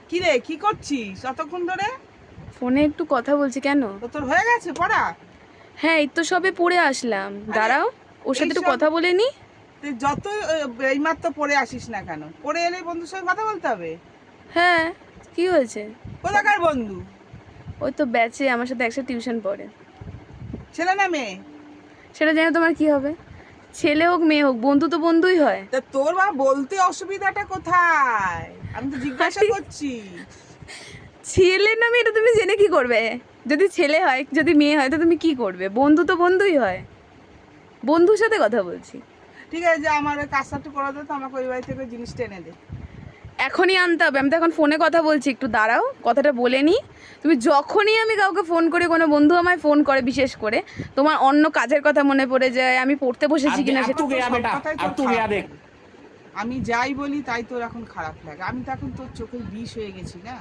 কি রে, কি করছিস ততক্ষণ ধরে? ফোনে একটু কথা বলছি। কেন? তো তোর হয়ে গেছে পড়া? হ্যাঁ, এই তো সবে পড়ে আসলাম। দাঁড়াও, ওর সাথে একটু এইসব কথা বলে নি। তুই যত এইমাত্র পড়ে আসিস না কেন, পড়ে এলে বন্ধুর সঙ্গে কথা বলতে হবে। হ্যাঁ, কি হয়েছে? কোথাকার বন্ধু? ওই তো ব্যাচে আমার সাথে একসাথে টিউশন পড়ে। ছেলে না মেয়ে? সেটা জেনে তোমার কি হবে? ছেলে হোক মেয়ে হোক, বন্ধু তো বন্ধুই হয়। তা তোর বা বলতে অসুবিধাটা কোথায়? আমি তো জিজ্ঞাসা আরে, করছি। ছেলে না মেয়ে এটা তুমি জেনে কি করবে? যদি ছেলে হয় যদি মেয়ে হয় তো তুমি কি করবে? বন্ধু তো বন্ধুই হয়। বন্ধুর সাথে কথা বলছি। ঠিক আছে, যে আমার ওই কাজটা একটু করে দে তো, আমাকে ওই বাড়ি থেকে ওই জিনিসটা এনে দে। এখনই আনতে হবে? আমি তো এখন ফোনে কথা বলছি, একটু দাঁড়াও, কথাটা বলে নি। তুমি যখনই আমি কাউকে ফোন করি, কোনো বন্ধু আমায় ফোন করে বিশেষ করে, তোমার অন্য কাজের কথা মনে পড়ে যায়, আমি পড়তে বসেছি কিনা আমার সেটা। তো সব কথাই তোর খারাপ লাগে। আমি যাই বলি তাই তোর এখন খারাপ লাগে। আমি তো এখন তোর চোখের বিষ হয়ে গেছি না।